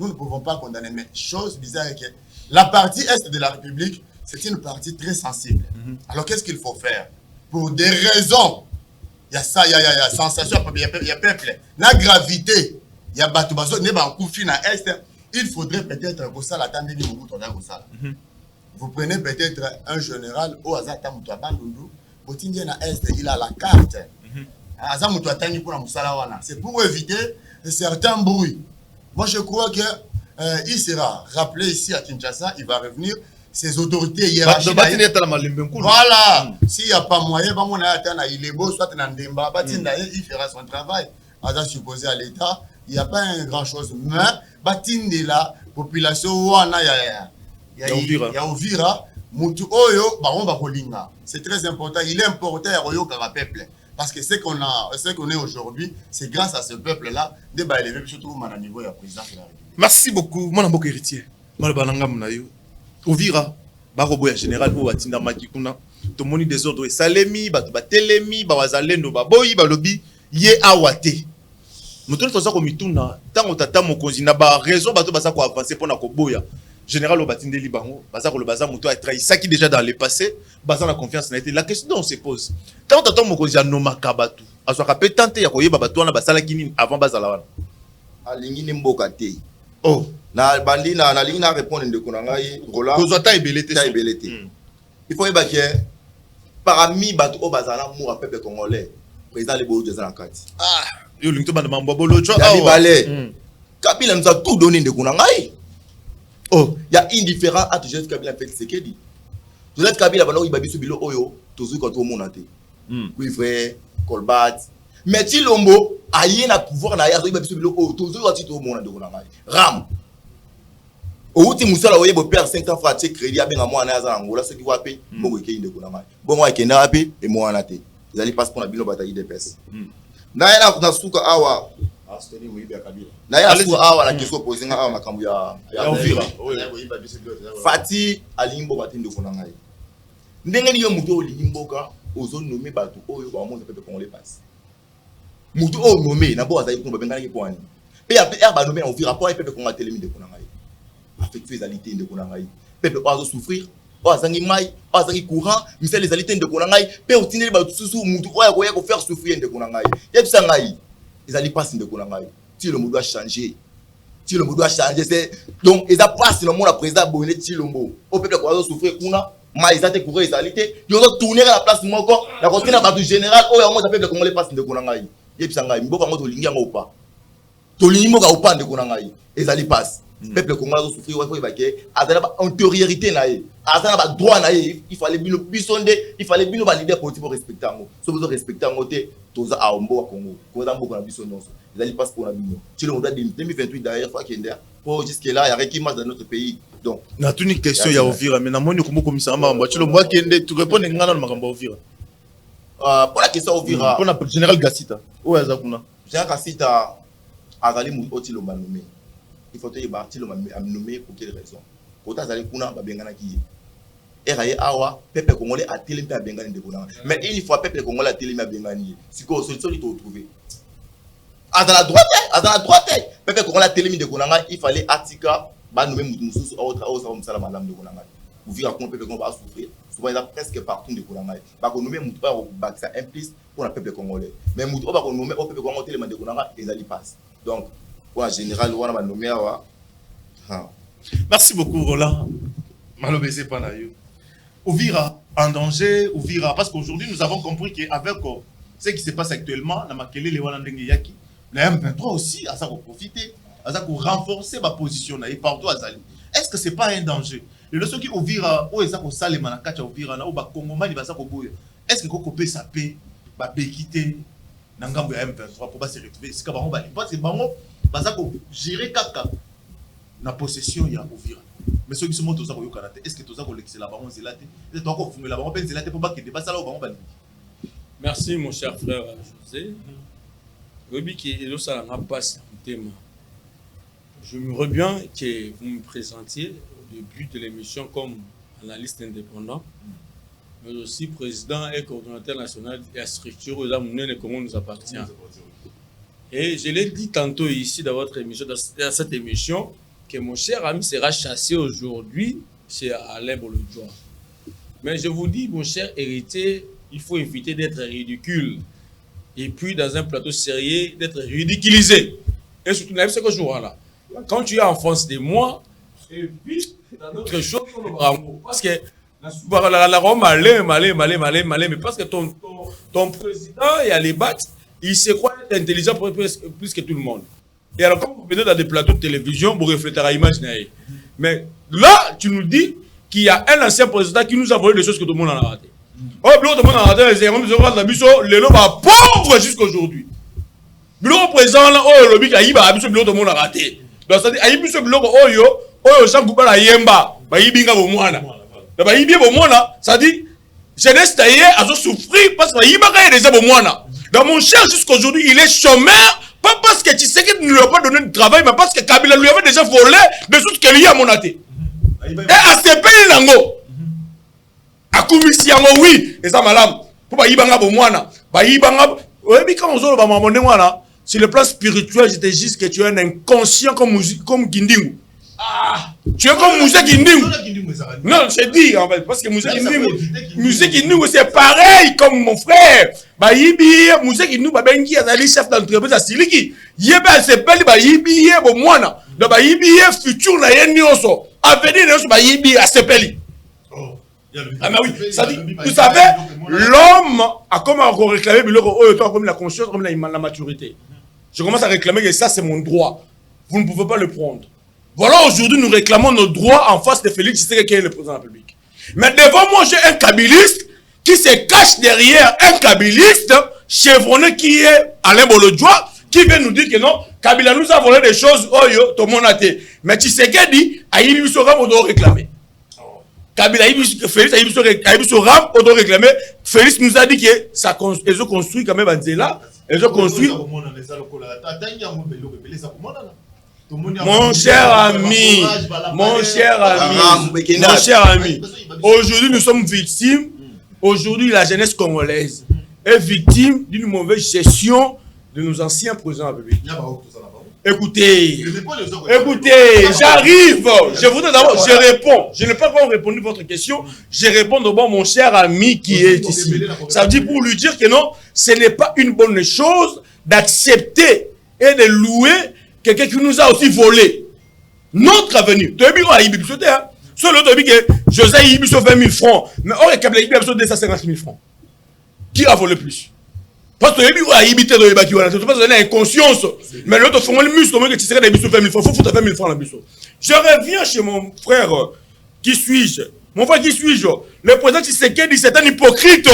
ne pouvons pas condamner. Mais chose bizarre est que la partie est de la République, c'est une partie très sensible. Alors, qu'est-ce qu'il faut faire? Pour des raisons, il y a ça, il y a sensation, il y a peuple, la gravité, il y a Batoubazo, il faudrait peut-être que ça, vous prenez peut-être un général au hasard, il a la carte. C'est pour éviter certains bruits. Moi, je crois que il sera rappelé ici à Kinshasa, il va revenir, ses autorités hiérarchiques. Voilà. S'il n'y a pas moyen, il est beau, soit il fera son travail. Supposé à l'État, il n'y a pas une grande chose. Mais, la population, il y a Ovira, c'est très important. Il est important à peuple. Parce que ce qu'on est aujourd'hui, c'est grâce à ce peuple-là, débat élevé, surtout à niveau de la présidence de la République. Merci beaucoup. Moi, je suis héritier. Ovira, Baroboya général, ou Atinda Makikuna, tout le monde désordre, Salemi, Batelemi, Bawazalendo, Baboyi, Balobi, Ye Awate. Nous tous faisons comme Mituna, tant que tata mon cousin n'a pas raison, bateau basa ko avancer pour na koboya. Général au batinde libango, basa ko le basa muto a trahi ça qui déjà dans le passé, basa la confiance n'a été. La question dont on se pose, tant que tata mon cousin no makabatu, aso ka peut tenter ya koyeba bato na basala kini avant basa la wana. Alingi ni mboka te. Oh, Na bandi na lingi na répondre de konangai Roland. ko zota ebelete. Ta ebelete. Il faut yeba que parmi bato o basala mu a peuple congolais, président le Boyo Jazan Kati. Ah, yo lingto bana mambo bolo cho. Dali Balé. Kabila nous a tout donné de konangai. Oh, il y a indifférent à Joseph Kabila fait ce qu'il dit. Joseph Kabila bana ibabi subilo oyo, tozu ko to monate. Oui frère, Colbat. Mais Tilombo a yena pouvoir na ya zo ibabi subilo oyo, tozu ko to monate konangai. Ram. Outi musala oye bo père 500 francs de crédit a benga mwana za Angola ceux qui voient payer mbongo ekende konangai. Bon wa ekenda ape et mwana te. Ils allaient passer pour la bino bataille des pes. Na yana na suka awa Astoni Moïbe Kabila. na yana suka awa la question posée nga awa makambo ya Ovira. Fati alimbo batinde konangai. Ndenge ni yo muto olimboka ozo nommer bato oyo ba monza pepe congolais passe. Muto o nommer na bo azali ko bengana ki poani. Pe ya ba nommer Ovira po pepe konga telemi de konangai. Affectuosité de konangai. Pepe ozo souffrir. Azangi mai, azangi courant, misel les alités de konangai, pe otiner ba susu mutu oya ko faire souffrir de konangai. Yebisa ngai. Ils allaient passer de konangai. Si le monde doit changer. Si le monde doit changer, c'est donc ils a passé le monde à président Boné Tilombo. Au peuple ko souffrir kuna, mai ils a te courir les alités, ils ont tourné à la place moko, la continue ba du général oya mo peuple congolais passe de konangai. Yebisa ngai, mboka mo to lingi ngo pa. To lingi mo ka opa de konangai. Ils allaient passer. Peuple congolais souffrir ouais faut évacuer azana ba antériorité na ye azana ba droit na ye il fallait bino bisonde il fallait bino ba leader politique pour respecter ngo so besoin respecter ngo te toza a ombo wa Congo ko za mboko na biso nyonso ils allaient passer pour la bino tu le monde 2028 d'ailleurs faut qu'il pour jusque là il y a rien qui marche dans notre pays donc na tuni question ya Ovira mais na moni ko moko komisa mamba tu le moi kende tu répondre ngana na makambo Ovira pour la question Ovira pour na général Gassita o yaza kuna général Gassita azali mu otilo manome. Il faut te battre le nommé pour quelle raison. Quand tu as kuna babengana ki eraye awa peuple congolais a télé à bengani de kuna. Mais une fois peuple congolais a télé à bengani, c'est quoi solution il faut trouver. À la droite, peuple congolais a télé de kuna, il fallait atika ba nommer mususu autre msala madame de kuna. Vous vivez à compte peuple congolais va souffrir. Souvent il y a presque partout de kuna. Ba ko nommer mutu ba ça implique pour le peuple congolais. Mais mutu ba ko nommer au peuple congolais télé de kuna ils allaient passer. Donc en général, on va nommer. Merci beaucoup, Roland. Malobésé Panayo. Ovira en danger, Ovira. Parce qu'aujourd'hui, nous avons compris qu'avec ce qui se passe actuellement, dans Makele, les Walandenge Yaki, la M23 aussi, à ça pour profiter, à ça pour renforcer ma position partout à Zali. Est-ce que ce n'est pas un danger? Le leçon qui Ovira, où est-ce que ça les manakacha Ovira, où ba Congoma, il va ça pour bouiller. Est-ce que Kokopé ça paie, ba quitter, Nangambo M23 pour pas se retrouver? C'est comme c'est bon. Bazako gérer kaka na possession ya Ovira mais ceux qui sont tous au Canada est-ce que tous ça collecter la baron zelate est donc on fumer la baron ben zelate pour pas que dépasse là au baron bali Merci, mon cher frère José. Je me reviens que vous me présentiez au début de l'émission comme analyste indépendant, mais aussi président et coordonnateur national de la structure aux Amounènes et comment nous appartient. Et je l'ai dit tantôt ici dans votre émission, dans cette émission, que mon cher ami sera chassé aujourd'hui chez Alain Bolodjoa. Mais je vous dis, mon cher héritier, il faut éviter d'être ridicule. Et puis, dans un plateau sérieux, d'être ridiculisé. Et surtout, ce que je vois là. Quand tu es en face de moi, évite dans d'autres choses, parce que mais parce que ton président et à les battre, il se croit être intelligent plus que tout le monde. Et alors, quand vous venez dans des plateaux de télévision, vous réfléchissez à l'image. Mais là, tu nous dis qu'il y a un ancien président qui nous a volé des choses que tout le monde en a raté. Oh, tout le monde en a raté, les lots va pauvre jusqu'à aujourd'hui. Le président, là, oh, le bic, tout le monde a raté. Donc, ça dit, il y a un oh, yo, Jean Gouba la yemba, il y a un ça dit, jeunesse taillée a souffert parce qu'il y a déjà un dans mon cher jusqu'aujourd'hui, il est chômeur, pas parce que tu sais qu'il ne lui a pas donné de travail, mais parce que Kabila lui avait déjà volé des choses qu'il y a à mon athée. Et à ce pays, nango, à Koumisi, oui, et ça, madame, pour pas y banga pour moi, oui, quand on se va m'amener moi, sur le plan spirituel, je te dis que tu es un inconscient comme Gindingu. Ah, tu es comme Moussa Gindingu. Non, je dis en fait, parce que Moussa Gindingu, c'est pareil comme mon frère. Bayibi, Moussa Gindingu, Babengi, Azali, chef d'entreprise à Siliki. Yeba, c'est pas Bayibi, Bomwana. Donc Bayibi, futur, la Yenioso. Avenir, Bayibi, à Sepeli. Ah, mais oui, ça dit, vous savez, l'homme a comme réclamé, comme la conscience, comme la maturité. Je commence à réclamer que ça, c'est mon droit. Vous ne pouvez pas le prendre. Voilà, aujourd'hui, nous réclamons nos droits en face de Félix Tshisekedi qui est le président de la République. Mais devant moi, j'ai un kabiliste qui se cache derrière un kabiliste chevronné qui est Alain Bolodjoa, qui vient nous dire que non, Kabila nous a volé des choses, oh yo, tout le monde a été. Mais Tshisekedi, il sera, on doit réclamer. Kabila, Félix, il sera, on doit réclamer. Félix nous a dit que ça, ils ont construit quand même Banzela. Ils ont construit. Mon cher ami, aujourd'hui nous sommes victimes, aujourd'hui la jeunesse congolaise est victime d'une mauvaise gestion de nos anciens présidents de la République. Écoutez, j'arrive, je voudrais d'abord, je réponds, je n'ai pas encore répondu à votre question, je réponds d'abord mon cher ami qui est ici. Ça veut dire pour lui dire que non, ce n'est pas une bonne chose d'accepter et de louer quelqu'un qui nous a aussi volé notre avenir. Tu as vu quoi, Ibi Bissoté, hein? Sur l'autre, tu as vu que José Ibi Bissoté 20 000 francs. Mais or, il y a Ibi Bissoté 250 000 francs. Qui a volé plus? Parce que tu as vu quoi, Ibi Bissoté, tu as donné inconscience. Mais l'autre, il faut le muscle, que tu serais des Bissoté 20 000 francs. Il faut foutre 20 000 francs dans le Bissoté. Je reviens chez mon frère. Qui suis-je? Mon frère, qui suis-je? Le président Tshisekedi, c'est un hypocrite.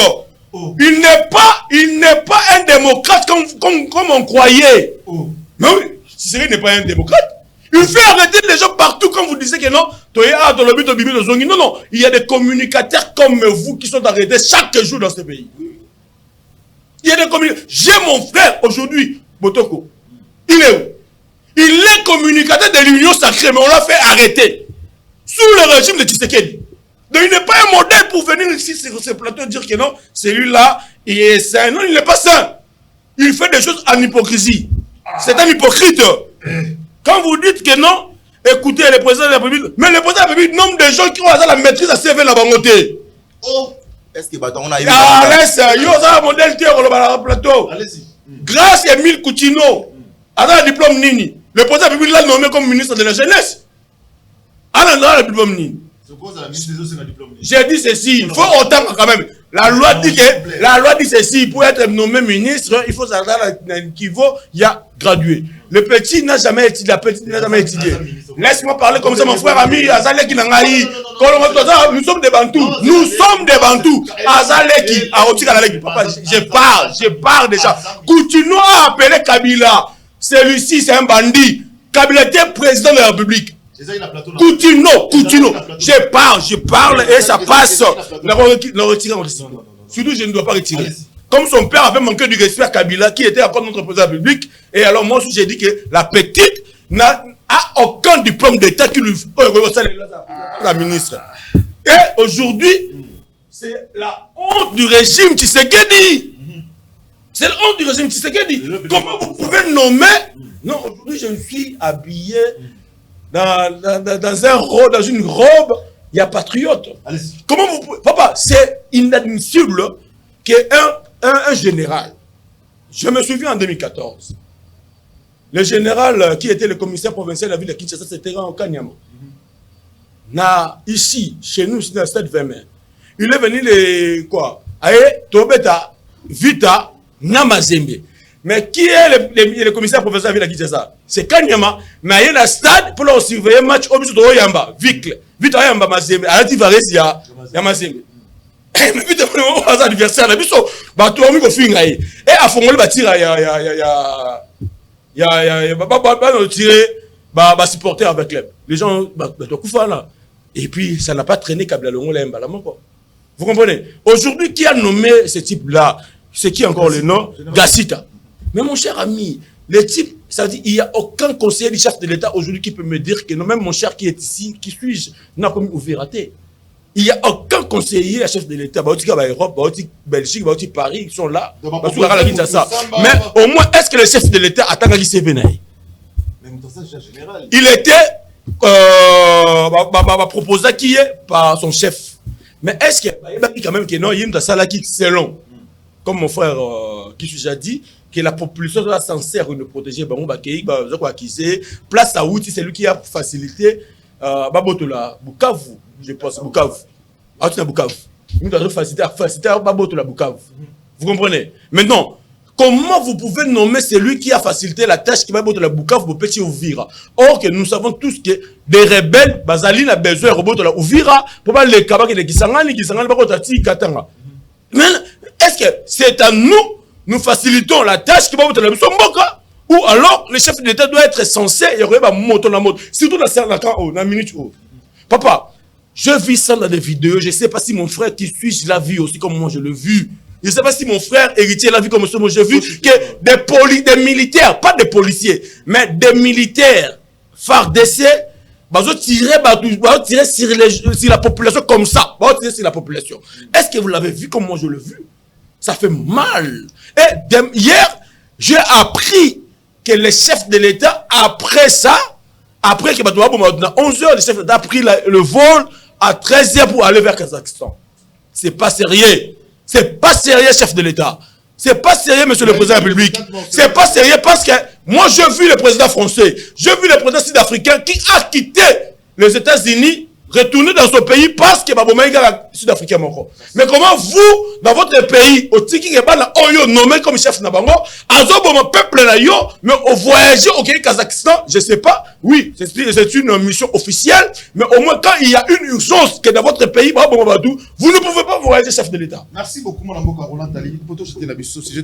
Oh. Il n'est pas un démocrate comme on croyait. Oh. Mais oui. Tshisekedi n'est pas un démocrate. Il fait arrêter les gens partout quand vous disiez que non, non, non. Il y a des communicateurs comme vous qui sont arrêtés chaque jour dans ce pays. Il y a des communicateurs. J'ai mon frère aujourd'hui, Botoko. Il est où? Il est communicateur de l'Union sacrée, mais on l'a fait arrêter. Sous le régime de Tshisekedi. Donc il n'est pas un modèle pour venir ici sur ce plateau et dire que non, celui-là, il est sain. Non, il n'est pas sain. Il fait des choses en hypocrisie. C'est un hypocrite. Quand vous dites que non, écoutez le président de la République, mais le président de la République nomme des gens qui ont la maîtrise à CV la bangoté. Oh, est-ce que on a eu laisse, yo ça modèle théo le plateau. Allez-y. Grâce à Emile Coutinho, à le diplôme Nini, le président de la République l'a nommé comme ministre de la jeunesse. Alors le diplôme Nini. J'ai dit ceci, il faut autant quand même. La loi dit que la loi dit ceci, pour être nommé ministre, il faut savoir qu'il vaut, il y a gradué. Le petit n'a jamais étudié, la petite n'a jamais étudié. Laisse-moi parler comme ça, mon frère ami, Azaleki Nangaï. Nous sommes des Bantous. Nous sommes des Bantous. Azaleki, papa, je parle déjà. Coutinho a appelé Kabila. Celui-ci, c'est un bandit. Kabila était président de la République. Coutinho, je parle et ça passe. Ne retirez. Surtout, je ne dois pas retirer. Comme son père avait manqué du respect à Kabila, qui était encore notre président public, et alors moi aussi j'ai dit que la petite n'a aucun diplôme d'État qui lui la ministre. Et aujourd'hui, c'est la honte du régime Tshisekedi. C'est la honte du régime Tshisekedi. Comment vous pouvez nommer? Non, aujourd'hui je suis habillé dans un robe, dans une robe, il y a patriote. Comment vous pouvez... Papa, c'est inadmissible qu'un général, je me souviens en 2014, le général qui était le commissaire provincial de la ville de Kinshasa, c'était en Kanyama. Ici, chez nous, c'est dans le stade 20 mai. Il est venu les quoi? Aye, Tobeta, Vita, Namazembe. Mais qui est le commissaire provincial de la ville de Kinshasa? C'est Kanyama, mais il y a un stade pour leur surveiller le match au but de Yamba, Vicle. Vita Yamba Mazembe, Alati Vares, il y a Mazembe. Mais vite, on a un adversaire, on a vu ça, bateau, on a vu finir. Et à fond, on va tirer, supporter avec lui. Les gens, là. Et puis, ça n'a pas traîné Kabila Longo, là, vous comprenez? Aujourd'hui, qui a nommé ce type-là? C'est qui encore le nom? Gassita. Mais mon cher ami, le type, ça veut dire il n'y a aucun conseiller du chef de l'État aujourd'hui qui peut me dire que non, même mon cher qui est ici, qui suis-je, n'a pas mis raté. Il n'y a aucun conseiller, chef de l'État, Europe, Belgique, Paris, ils sont là. Mais au moins, est-ce que le chef de l'État attend qu'il s'est venu? Il était proposé qui est par son chef. Mais est-ce qu'il y a quand même que non, il y a une salle qui c'est long. Comme mon frère qui déjà dit, que la population doit s'en servir de protéger, place à Outi, c'est lui qui a facilité Bukavu, je pense, Bukavu. Bukavu. Nous devons faciliter Bukavu. Vous comprenez? Maintenant, comment vous pouvez nommer celui qui a facilité la tâche qui va botter la Bukavu pour petit Ouvira? Or que nous savons tous que des rebelles, Bazali n'a besoin de botter la Ouvira pour pas les kabaki de Kisangani, Katanga. Mais est-ce que c'est à nous facilitons la tâche qui va botter la Mboka? Ou alors le chef de l'État doit être censé y avoir moto la moto, surtout dans la minute où. Papa, je vis ça dans des vidéos, je ne sais pas si mon frère qui suis, je l'ai vu aussi comme moi je l'ai vu. Je ne sais pas si mon frère héritier l'a vu comme moi j'ai vu que des militaires, pas des policiers, mais des militaires FARDC, tirer sur la population comme ça. Tirer sur la population. Est-ce que vous l'avez vu comme moi je l'ai vu? Ça fait mal. Et hier, j'ai appris que le chef de l'État, après ça, après que 11h, le chef de l'État a pris le vol à 13h pour aller vers Kazakhstan. C'est pas sérieux. C'est pas sérieux, chef de l'État. C'est pas sérieux, monsieur le président de la République. C'est pas sérieux parce que moi, j'ai vu le président français, j'ai vu le président sud-africain qui a quitté les États-Unis, retourné dans son pays parce que Babomaïga sud-africain moko. Mais comment vous, dans votre pays, au Tiki Gebana, Oyo nommé comme chef Nabango, Azoboma peuple na yo, mais au voyager au Kazakhstan, je sais pas, oui, c'est une mission officielle, mais au moins quand il y a une urgence que dans votre pays, vous ne pouvez pas voyager chef de l'État. Merci beaucoup, mon amour, Roland Tali. Pour tout ce qui est dans ce sujet,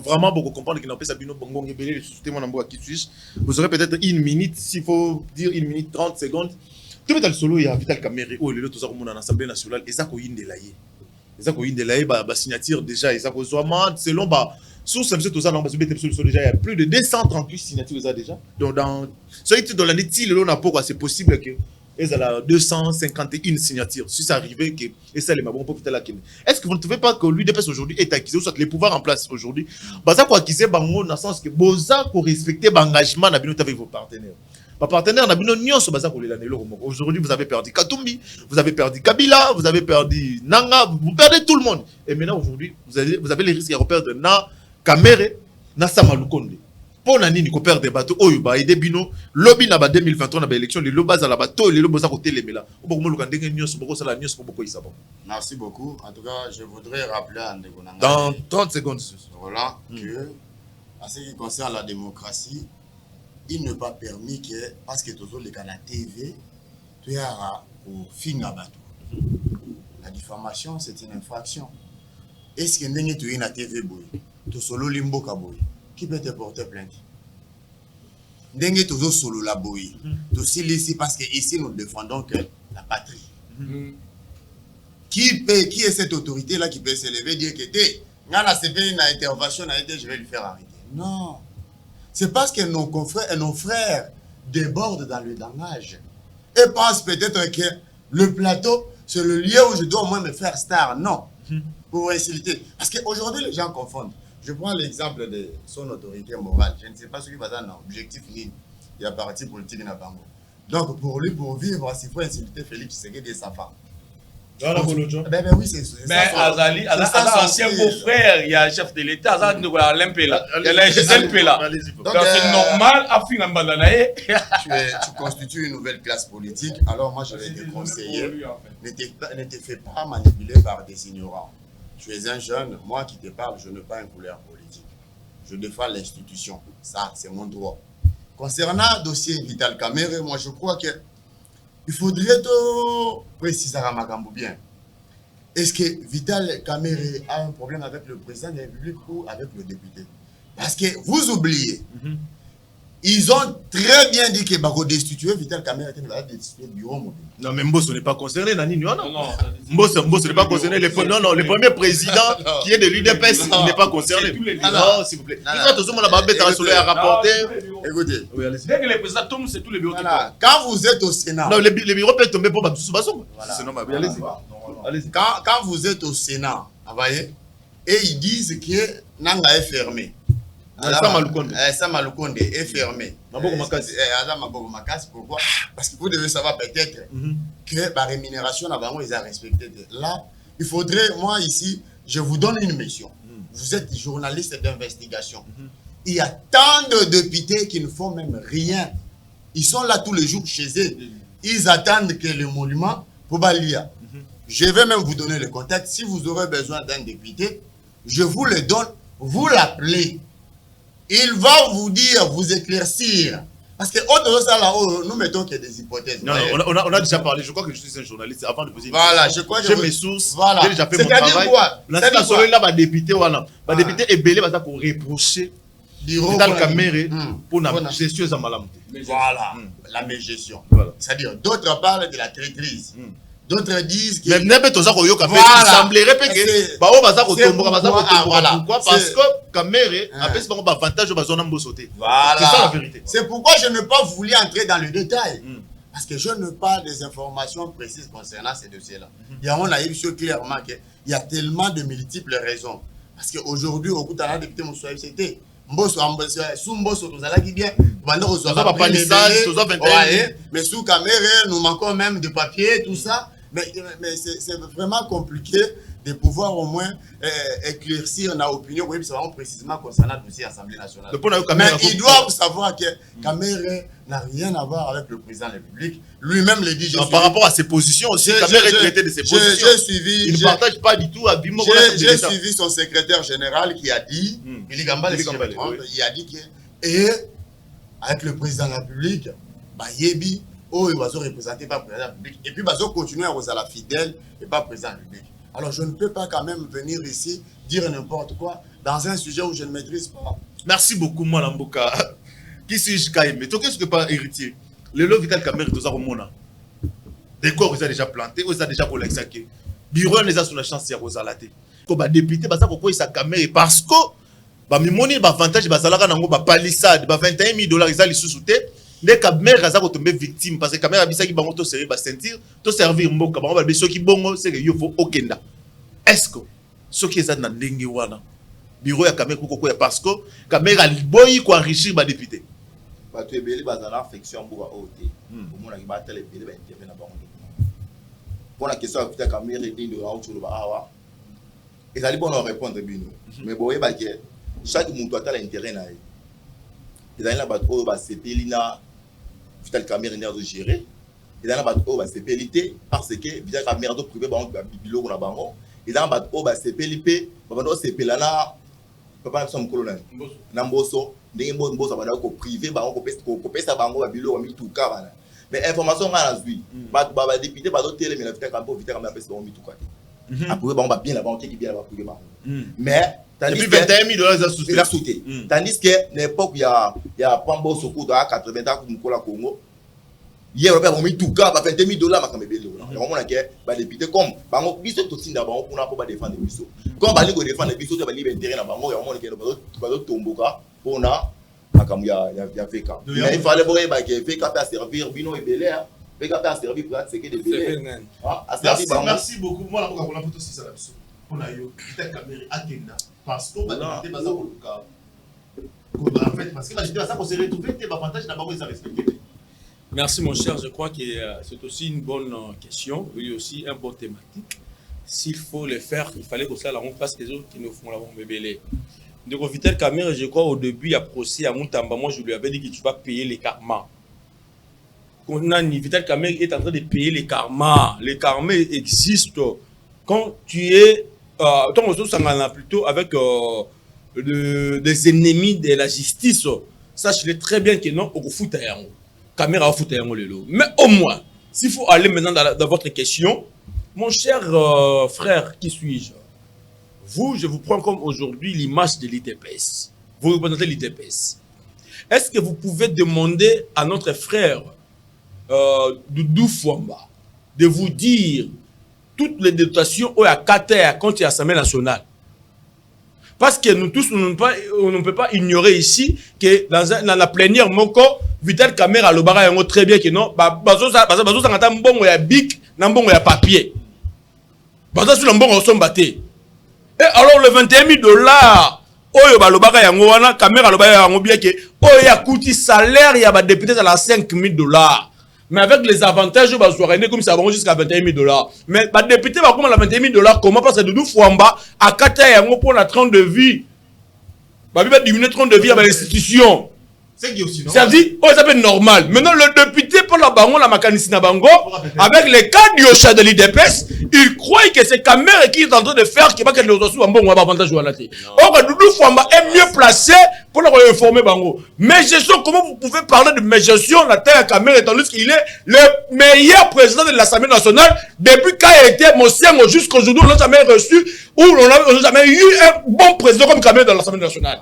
vraiment beaucoup comprendre qu'il n'a pas Sabino Bongo Ngebele, le système mon amour qui suis. Vous aurez peut-être une minute, s'il faut dire une minute 30 secondes. Tout le solo, il y a Vital Kamere, où il est tout à l'Assemblée nationale, et ça, il y a signature déjà, et ça, selon, sous ce déjà, il y a plus de 238 signatures déjà. Donc, dans l'année, c'est possible que il y a 251 signatures. Si ça arrivait, et ça, les mabons, est-ce que vous ne trouvez pas que l'UDPS aujourd'hui est accusé, ou soit les pouvoirs en place aujourd'hui, ça, quoi, accuser, dans le sens que, pour respecter l'engagement avec vos partenaires. Ma partenaire n'a aujourd'hui, vous avez perdu Katumbi, vous avez perdu Kabila, vous avez perdu Nanga, vous perdez tout le monde. Et maintenant, aujourd'hui, vous avez les risques de perdre Na Kamere, Na Samalukonde. Pour Nani, nous perdons des bateaux, Oyuba, et des bino, lobby na 2023, na élection, les lobas à la bateau, les lobos à côté, les mélas. Merci beaucoup. En tout cas, je voudrais rappeler à Ndegonanga. Dans 30 secondes. Voilà, que, en ce qui concerne la démocratie, il n'est pas permis que, parce que toujours les canaux TV, tu as au fin à bateau. La diffamation, c'est une infraction. Est-ce que tu es na TV boy, tu solo limbo kaboy, qui peut te porter plainte? N'engue toujours solo la boy, tu sais ici parce que ici nous défendons que la patrie. Qui est cette autorité là qui peut s'élever dire que c'est bien une intervention, je vais lui faire arrêter. Non. C'est parce que nos confrères et nos frères débordent dans le langage. Et pensent peut-être que le plateau, c'est le lieu où je dois au moins me faire star. Non. Pour insulter. Parce qu'aujourd'hui, les gens confondent. Je prends l'exemple de son autorité morale. Je ne sais pas ce qui va dans l'objectif ligne. Il y a parti politique dans Bango. Donc, pour lui, pour vivre, il faut insulter Félix Tshisekedi et sa femme. Ben oui, c'est ça. Mais Azali, ancien beau-frère, il y a un chef de l'État, Azali ne voit pas Pela. Il y a la Gisèle Pela. Donc c'est normal, à fin d'Ambandanae. Tu constitues une nouvelle classe politique, alors moi je vais te conseiller, ne te fais pas manipuler par des ignorants. Tu es un jeune, moi qui te parle, je n'ai pas une couleur politique. Je défends l'institution, ça c'est mon droit. Concernant le dossier Vital Kamerhe, moi je crois que il faudrait préciser à Magambo bien. Est-ce que Vital Kamerhe a un problème avec le président de la République ou avec le député? Parce que vous oubliez, ils ont très bien dit que Bako destituer Vital Kamerhe était destituer le bureau mobile. Non, mais Mbosso n'est pas concerné, Nani. Non, Mbosso n'est pas concerné. Non, le premier président qui est de l'UDPS, il n'est pas concerné. Non, s'il vous plaît. Écoutez, dès que le président tombe, c'est tous les bureaux qui tombent. quand vous êtes au Sénat, non, les bureaux peuvent tomber pour Babsou Basson. allez-y. Quand vous êtes au Sénat, vous voyez, et ils disent que Nanga est fermé. Samaloukonde est fermé. Pourquoi? Parce que vous devez savoir peut-être que la rémunération est respectée. Là, il faudrait, moi ici, je vous donne une mission. Vous êtes journaliste d'investigation. Il y a tant de députés qui ne font même rien. Ils sont là tous les jours chez eux. Ils attendent que le monument pour Balia. Je vais même vous donner le contact. Si vous aurez besoin d'un député, je vous le donne. Vous l'appelez. Il va vous dire, vous éclaircir. Parce que là-haut, nous mettons qu'il y a des hypothèses. Non, on a déjà parlé. Je crois que je suis un journaliste. Avant de poser une voilà, question, je crois que j'ai mes sources. Voilà. J'ai déjà fait mon travail. La solo là, député, voilà. Député est belé pour reprocher Vital Kamerhe pour la gestion de Malamte. Voilà, la mégestion. C'est-à-dire, d'autres parlent de la traîtrise. D'autres disent que... Mais n'importe quoi, il semblerait que... Pourquoi? Parce que Kamerhe a fait un avantage de Bazona Mbosoté. Voilà. C'est ça la vérité. C'est pourquoi je n'ai pas voulu entrer dans le détail. Parce que je n'ai pas des informations précises concernant ces dossiers-là. On a eu clairement qu'il y a tellement de multiples raisons. Parce qu'aujourd'hui, au bout de la député Moussa FCT, sous Mbosso, tout ça qui bien. Mais sous Kamerhe, nous manquons même de papier, tout ça. Mais c'est vraiment compliqué de pouvoir au moins éclaircir notre opinion. Oui, c'est vraiment précisément concernant le dossier Assemblée nationale. Mais ils doivent savoir que Kamerhe n'a rien à voir avec le président de la République. Lui-même le dit. Par rapport à ses positions aussi, Kamerhe est traité de ses positions. Il ne partage pas du tout à Bimo. J'ai suivi son secrétaire général qui a dit, il a dit que, et avec le président de la République, Yebi, il va se représenter par le président de la République. Et puis, il va continuer à être fidèle et pas président de la République. Alors, je ne peux pas quand même venir ici dire n'importe quoi dans un sujet où je ne maîtrise pas. Merci beaucoup, moi, Lamboka. Qui suis-je, Kaïmé? Tu qu'est-ce que pas héritier? Le lot Vital Kamerhe, tout ça, au monde. Des corps, ils ont déjà planté, ils ont déjà collecté. Bureau, ils ont sur la chance, il y a Rosalate. Comme député, ça, pourquoi ils ont Kamerhe? Parce que, il y a avantage, il y a palissade, $21 000, ils ont sous-souté. Les Kamerhe sont tombés victimes parce que Kamerhe a dit qu'ils vont servir, servir Mboka, ceux qui bon, c'est qu'il faut Okenda. Est-ce que ceux qui sont dans le wana, bureau ya Kamerhe parce que Kamerhe a boyi ko enrichir ba député. Ba tu ebeli ba dans affection pour OT. Au moins qui battre les belé ba intervenir na bango. Pour la question de Kamerhe dit de autre ba awa. Et ça dit bon on répondre bino. Mais boye ba que chaque monde a l'intérêt na. Et dans la ba o ba sepelina Vital Kamerhe n'a de gérer. Et dans la ba o ba sepelité parce que Vital Kamerhe do privé ba bilo na bango. Et dans la ba o ba sepelité ba do sepelana papa son colonel. Namboso ndenge mboso ba ko privé ba ko pesa bango ba bilo mi tout ka bana. Mais information nga na zui. Ba député ba do télé mais la Vital Kamerhe pesa bango mi tout ka. Après bango ba bien la bango qui bien la privé bango. Mais depuis $21 000 il a sauté. Tandis que l'époque il y a Pambo Soko à 80 ans comme Congo. hier on a mis tout cas ba 20 000 $, makambe belé on mona ke ba député comme bango biso to tinda bango pour na ko ba défendre biso comme ba li ko défendre biso to ba li intérêt na bango on mona ke ba do tomboka pour na makambo ya feka mais il fallait boye ba ke feka ta servir bino ebelé feka ta servir pour ce qui est de belé merci beaucoup moi la ko la photo si ça la biso pona yo kita caméra atenda parce que ba député ba za ko luka en fait parce que ba député ça ko se retrouver te ba partage na bango ils respecter. Merci mon cher, je crois que c'est aussi une bonne question, et aussi un bon thématique. S'il faut le faire, il fallait que ça la rentre parce que les autres qui nous font la bébé. Donc Vital Kamerhe, je crois au début, il y a procès à Moutamba, moi je lui avais dit que tu vas payer les karmas. Vital Kamerhe est en train de payer les karmas. Les karmas existent quand tu es, plutôt avec des ennemis de la justice. Sache-le très bien que non, au foot à Caméra au foot. Mais au moins, s'il faut aller maintenant dans votre question, mon cher frère, qui suis-je? Vous, je vous prends comme aujourd'hui l'image de l'ITPS. Vous représentez l'ITPS. Est-ce que vous pouvez demander à notre frère Doudou Fouamba de vous dire toutes les dotations au Qatar contre l'Assemblée nationale? Parce que nous tous, on ne peut pas ignorer ici que dans la plénière, Moko, Vital Kamerhe a le barrage très bien que non, bazo sangata mbongo ya bic, na mbongo ya papier. Bazo sur mbongo sombaté. Et alors le 21 000 $, oyo ba le barrage yango wana, Kamerhe a le barrage yango bien que oyo ya coûté salaire ya ba député à la 5 000 $. Mais avec les avantages, bah, comme ça va jusqu'à 21 000 $. Mais les députés vont comme à 21 000 $, comment? Parce que Doudou Fouamba a 4 ans pour la 30 de vie. Bah, il va diminuer 30 de vie à l'institution. C'est qui aussi, non? Ça dit, oh, ça peut être normal. Maintenant, le député pour la bango, la mécanicien bango, avec les cas du Ocha de l'IDPS, il croit que c'est Kamerhe qui est en train de faire qui va que les autres soient bon ou avantage ou à la télé. Or, Doudou Fouamba est mieux placé pour leur informer bango. Mais gestion, comment vous pouvez parler de mes gestion la terre à Kamerhe étant donné qu'il est le meilleur président de l'Assemblée nationale depuis qu'il a été mon jusqu'aujourd'hui, on n'a jamais reçu ou on n'a jamais eu un bon président comme Kamerhe dans l'Assemblée nationale.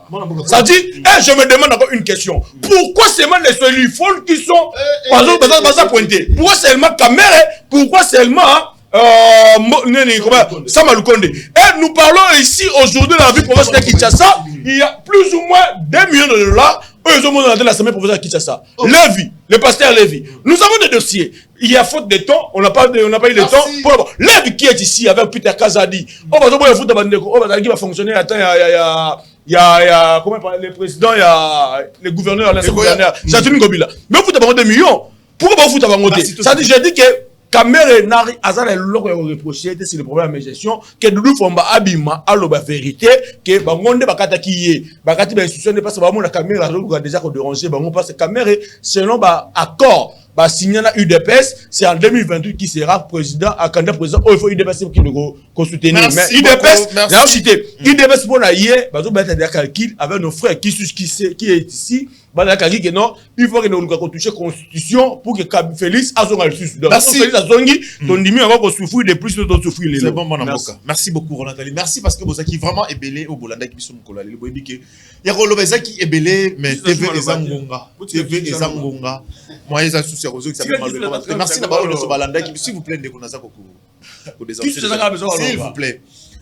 Ça dit, et je me demande encore une question. Pourquoi seulement les solifolles qui sont pointés? Pourquoi seulement Kamerhe? Pourquoi seulement Sama Lukonde? Et nous parlons ici aujourd'hui dans la ville provinciale de Kinshasa, il y a plus ou moins 2 millions de $. Eux ont monté la semaine provinciale de Kinshasa. Lévi, le pasteur Lévi. Nous avons des dossiers. Il y a faute de temps, on n'a pas eu le temps. Pour Lévi qui est ici avec Peter Kazadi. On va voir foot qui va fonctionner. Attends, il y a comment le président, il y a le gouverneur, l'ancien gouverneur, Jatumi Gobila. Mais vous avez 2 millions. Pourquoi vous avez voté? Ça dit, j'ai dit que Kamerhe Nari Azar est reproché c'est le problème de gestion que Doudou Fouamba abima à la vérité que bangonde bakata kiye bakati ba institution ne passe pas mon la Kamerhe a déjà déranger bangon parce que Kamerhe selon ba accord ba signé na UDPS c'est en 2028 qui sera président à candidat président il faut UDPS qui nous soutenir mais UDPS là cité UDPS pour na yé bazo ba des calculs avec nos frères qui est ici ba na calcul que non il faut que nous toucher constitution pour que Félix azonga le suicide donc Félix azongi ton dimi on va souffrir de plus de souffrir c'est bon mon avocat merci beaucoup Roland Tali merci parce que vous qui vraiment ébélé au Bolanda qui biso mkola le boyebi que ya kolobeza qui ébélé mais TV ezangonga moi ils souci qui s'appelle merci d'abord le Bolanda qui s'il vous plaît ndeko naza ko s'il vous plaît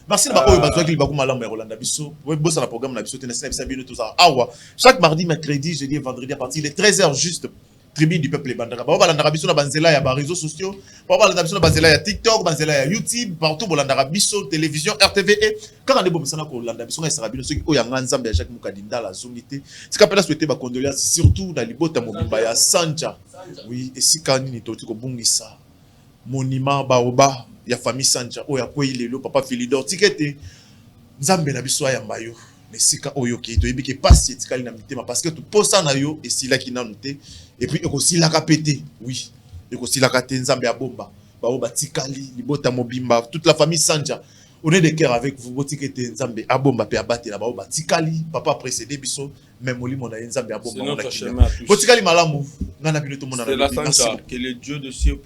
merci d'abord au bateau qui va comme malamu ya Rolanda biso bossa la programme na biso tenesa bisa bino tout ça awa chaque mardi mercredi jeudi et vendredi à partir de 13h juste tribune du peuple bandaka ba balanda biso na banzela ya ba réseaux sociaux ba balanda biso na banzela ya TikTok banzela ya YouTube partout bolanda biso télévision RTVE quand on est bomsana ko landa biso na sera bino ceux qui oyanga nzambe ya Jacques Mukadinda la zongité c'est qu'appelle souhaiter ba condoléances surtout dans libota mobimba ya Sanja oui et si kani ni toti ko bungisa monument baoba ya famille Sanja oya kwei lelo papa Philidor tikete nzambe na biso ya mbayo mais sika oyo ki to yebike pasi etikali na mitema parce que tout posa na yo et sila ki nanu te et puis ekosila ka pété oui ekosila ka te nzambe ya bomba baoba tikali libota mobimba toute la famille Sanja on est de cœur avec vous botikete nzambe abomba pe abate na baoba tikali papa précédé biso même molimo na nzambe abomba on a botikali malamu ngana bino to mona na que le Dieu de cieux